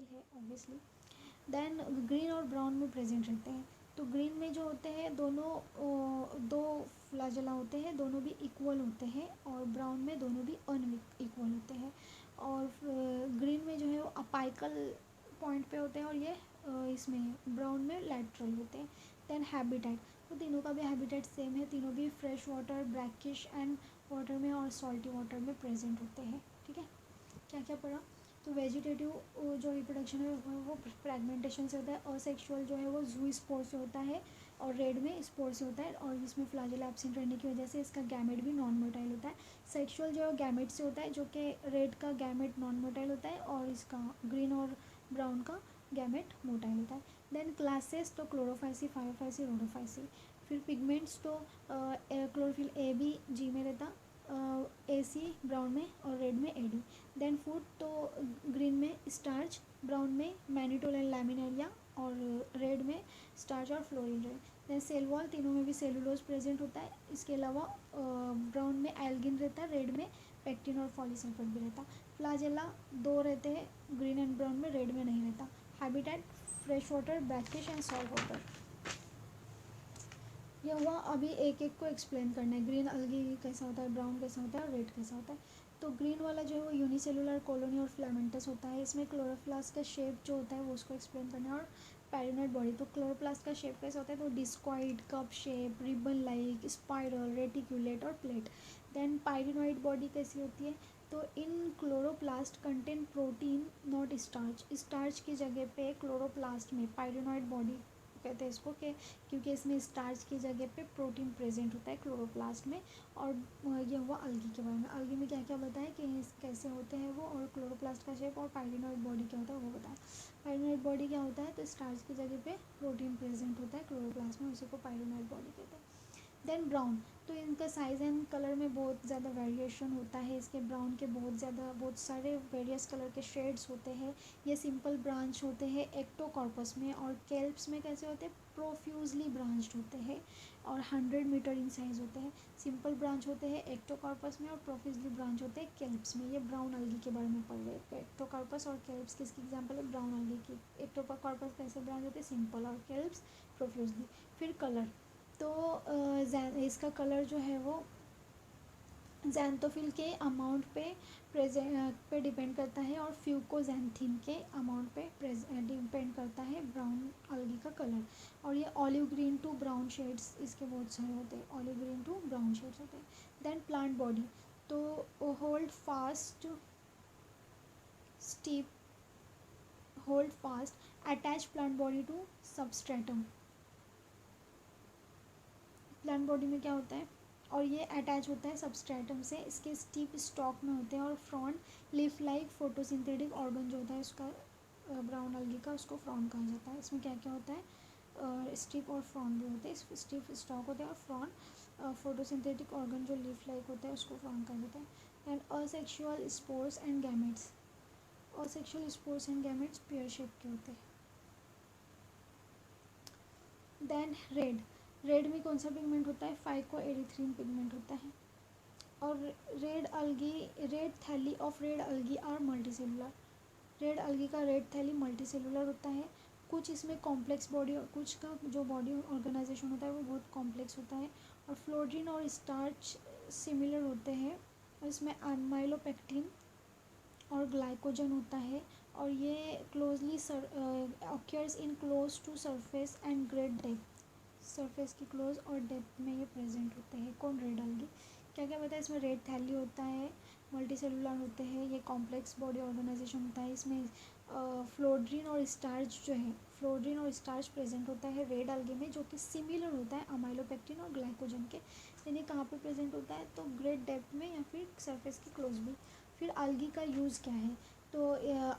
Chlorophyll है obviously. Then green और brown में प्रेजेंट रहते हैं। तो ग्रीन में जो होते हैं दोनों दो फ्लैजेला होते हैं, दोनों भी इक्वल होते हैं, और ब्राउन में दोनों भी अनइक्वल होते हैं। और ग्रीन में जो है वो अपाइकल पॉइंट पे होते हैं, और ये इसमें ब्राउन में लैटरल होते हैं। देन हैबिटेट, तो तीनों का भी हैबिटेट सेम है, तीनों भी fresh water, brackish and water में और सॉल्टी वाटर में प्रेजेंट होते हैं। ठीक है, क्या क्या पढ़ा? तो वेजिटेटिव जो रिप्रोडक्शन है वो फ्रेगमेंटेशन से होता है। असेक्सुअल जो है वो जूई स्पोर से होता है, और रेड में स्पोर से होता है, और इसमें फ्लैजेला एब्सेंट रहने की वजह से इसका गैमेट भी नॉन मोटाइल होता है। सेक्सुअल जो है गैमेट से होता है, जो कि रेड का गैमेट नॉन मोटाइल होता है, और इसका ग्रीन और ब्राउन का गैमेट मोटाइल होता है। देन क्लासेस, तो क्लोरोफाइसी, फायोफाइसी, रोडोफाइसी। फिर पिगमेंट्स, तो क्लोरोफिल ए बी जी में रहता, ए सी ब्राउन में, और रेड में ए डी। देन फूड, तो ग्रीन में स्टार्च, ब्राउन में मैनिटोल एंड लैमिनेरिया, और रेड में स्टार्च और फ्लोरीन। देन सेल वॉल, तीनों में भी सेलुलोज प्रेजेंट होता है। इसके अलावा ब्राउन में एल्गिन रहता है, रेड में पेक्टिन और पॉलीसल्फेट भी रहता। फ्लाजेला दो रहते हैं, ग्रीन एंड ब्राउन में, रेड में नहीं रहता। Habitat fresh water, brackish and salt water. ये हुआ, अभी एक एक को एक्सप्लेन करना है। ग्रीन अलगी कैसा होता है, ब्राउन कैसा होता है, और रेड कैसा होता है। तो ग्रीन वाला जो है वो यूनिसेलुलर कॉलोनी और फिलामेंटस होता है। इसमें क्लोरोप्लास्ट का शेप जो होता है वो उसको एक्सप्लेन करना है। और पैरिनोइड बॉडी, तो क्लोरोप्लास्ट का शेप कैसा होता है, तो discoid, cup shape, ribbon like, spiral, reticulate और प्लेट। देन पायरिनोइड बॉडी कैसी होती है, तो in chloroplast contain protein not starch. Starch की जगह पे क्लोरोप्लास्ट में पायरिनोइड बॉडी कहते हैं इसको, कि क्योंकि इसमें स्टार्च की जगह पे प्रोटीन प्रेजेंट होता है क्लोरोप्लास्ट में। और ये हुआ अलगी के बारे में। अलगी में क्या क्या बताया कि कैसे होते हैं वो, और क्लोरोप्लास्ट का शेप, और पायरिनोइड बॉडी क्या होता है वो बताया। पायरिनोइड बॉडी क्या होता है, तो स्टार्च की जगह पे प्रोटीन प्रेजेंट होता है क्लोरोप्लास्ट में, उसी को पायरिनोइड बॉडी कहते हैं। देन ब्राउन, तो इनका साइज़ एंड कलर में बहुत ज़्यादा वेरिएशन होता है। इसके ब्राउन के बहुत सारे वेरियस कलर के शेड्स होते हैं। ये सिंपल ब्रांच होते हैं एक्टोकॉर्पस में, और केल्प्स में कैसे होते हैं, प्रोफ्यूजली ब्रांच्ड होते हैं, और 100 मीटर इन साइज़ होते हैं। सिंपल ब्रांच होते हैं एक्टोकॉर्पस में, और प्रोफ्यूजली ब्रांच होते हैं केल्प्स में। ये ब्राउन अलगी के बारे में पढ़ रहे हैं। एक्टोकॉर्पस और केल्प्स किसकी एग्जाम्पल है, ब्राउन अलगी की। एक्टोकॉर्पस कैसे ब्रांच होते हैं, सिंपल, और केल्प्स प्रोफ्यूजली। फिर कलर, तो इसका कलर जो है वो जैंथोफिल के अमाउंट पे डिपेंड करता है, और फ्यूकोजैंथिन के अमाउंट पे डिपेंड करता है ब्राउन अलगी का कलर। और ये olive green to brown shades इसके बहुत सारे होते हैं, olive green to brown shades होते हैं। देन प्लांट बॉडी, तो stipe holdfast attach plant body to substratum. Plant body में क्या होता है, और ये अटैच होता है सबस्ट्रेटम से। इसके स्टीप स्टॉक में होते हैं, और front leaf like photosynthetic organ जो होता है उसका ब्राउन अलगी का, उसको फ्रॉन्ट कहा जाता है। इसमें क्या क्या होता है, स्टिप और फ्रॉन्ट भी होते हैं। स्टिप स्टॉक होते हैं, और फ्रॉन्ट फोटोसिंथेटिक ऑर्गन जो लीफ लाइक होता है उसको फ्रॉन्ट कहा जाता है। And asexual spores and gametes, asexual spores and gametes pear shape के होते हैं। देन रेड, रेड में कौन सा पिगमेंट होता है, फाइकोएरिथ्रिन पिगमेंट होता है। और red algae, red thalli of red algae are multicellular. Red algae का रेड थैली मल्टीसेलुलर होता है। कुछ इसमें कॉम्प्लेक्स बॉडी, कुछ का जो बॉडी ऑर्गेनाइजेशन होता है वो बहुत कॉम्प्लेक्स होता है। और फ्लोरीन और स्टार्च सिमिलर होते हैं, और इसमें अमाइलोपेक्टिन और ग्लाइकोजन होता है। और ये closely occurs in close to surface and great depth. Surface की क्लोज और डेप्थ में ये प्रेजेंट होते हैं। कौन, रेड अलगी। क्या क्या पता है, इसमें रेड थैली होता है, मल्टी सेलुलर होते हैं, ये कॉम्प्लेक्स बॉडी ऑर्गेनाइजेशन होता है। इसमें फ्लोरीन और स्टार्च जो है, फ्लोरीन और स्टार्च प्रेजेंट होता है रेड अलगी में, जो कि सिमिलर होता है अमाइलोपेक्टिन और ग्लाइकोजन के। यानी कहाँ पे प्रेजेंट होता है, तो ग्रेट डेप्थ में, या फिर सरफेस की क्लोज में। फिर अलगी का यूज़ क्या है, तो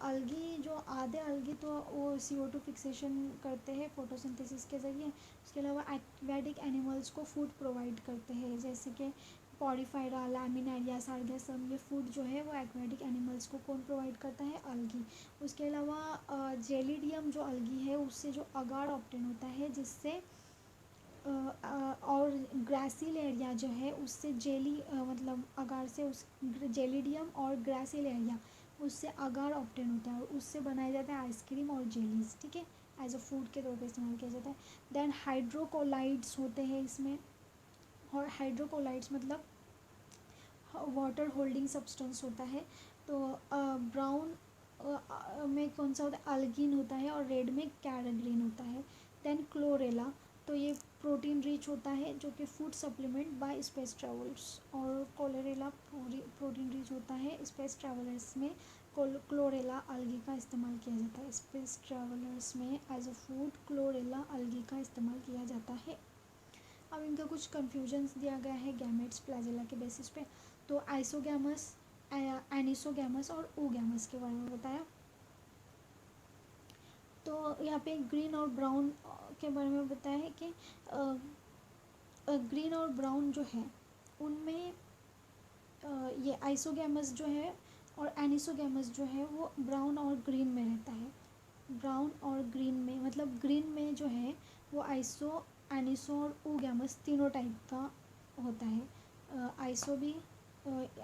अलगी जो आधे अलगी तो वो CO2 फिक्सेशन करते हैं फोटोसिंथेसिस के ज़रिए। उसके अलावा एक्वेटिक एनिमल्स को फूड प्रोवाइड करते हैं, जैसे कि पॉरीफायरा, लैमिनारिया, सार्गेसम। ये फूड जो है वो एक्वेटिक एनिमल्स को कौन प्रोवाइड करता है, अलगी। उसके अलावा जेलिडियम जो अलगी है उससे जो अगार ऑप्टेन होता है, जिससे और ग्रासिल एरिया जो है उससे जेली मतलब अगार से उस जेलिडियम और ग्रासिल एरिया उससे अगार ऑब्टेन होता है और उससे बनाया जाता है आइसक्रीम और जेलीज, ठीक है, एज अ फूड के तौर पे इस्तेमाल किया जाता है। देन हाइड्रोकोलाइड्स होते हैं इसमें, और हाइड्रोकोलाइड्स मतलब वाटर होल्डिंग सब्सटेंस होता है। तो ब्राउन में कौन सा होता है, अल्गिन होता है, और रेड में कैराग्रीन होता है। देन क्लोरेला, तो ये प्रोटीन रिच होता है जो कि food supplement bye space travellers, और कोलोरेला प्रोटीन रिच होता है स्पेस ट्रैवलर्स में। क्लोरेला अलगी का इस्तेमाल किया जाता है स्पेस ट्रैवलर्स में एज अ फूड, क्लोरेला अलगी का इस्तेमाल किया जाता है। अब इनका कुछ कन्फ्यूजन्स दिया गया है गैमेट्स फ्लैजेला के बेसिस पे। तो आइसोगैमस, एनिसोगैमस और ओगैमस के बारे में बताया। तो यहाँ पे ग्रीन और ब्राउन के बारे में बताया है कि ग्रीन और ब्राउन जो है उनमें ये आइसोगैमस जो है और एनिसोगैमस जो है वो ब्राउन और ग्रीन में रहता है। ब्राउन और ग्रीन में, मतलब ग्रीन में जो है वो आइसो, एनिसो और ओगैमस तीनों टाइप का होता है। आइसो भी,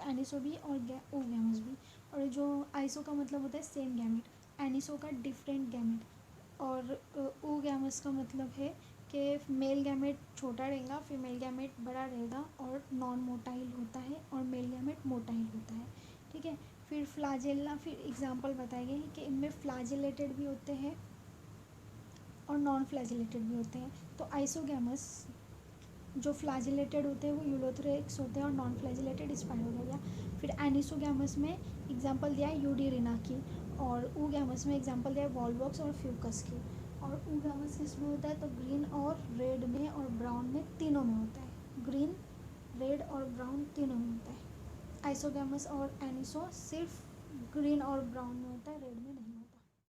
एनिसो भी और ओगैमस भी। और जो आइसो का मतलब होता है सेम गैमेट, एनिसो का डिफरेंट गैमेट, और ओगैमस का मतलब है कि मेल गैमेट छोटा रहेगा, फीमेल गैमेट बड़ा रहेगा, और नॉन मोटाइल होता है, और मेल गैमेट मोटाइल होता है, ठीक है। फिर फ्लाजेला, फिर एग्जांपल बताए गए हैं कि इनमें फ्लैजिलेटेड भी होते हैं और नॉन फ्लैजिलेटेड भी होते हैं। तो आइसोगैमस जो फ्लैजिलेटेड होते हैं वो यूलोथ्रेक्स होते हैं, और नॉन फ्लैजिलेटेड स्पाइरोगैरिया। फिर एनिसोगैमस में एग्जांपल दिया है यूडीरिना की, और ओगैमस में एग्जांपल दिया है वॉलवॉक्स और फ्यूकस की। और ओगैमस किस में होता है, तो ग्रीन और रेड में और ब्राउन में, तीनों में होता है। ग्रीन, रेड और ब्राउन तीनों में होता है। आइसोगैमस और एनिसो सिर्फ ग्रीन और ब्राउन में होता है, रेड में नहीं।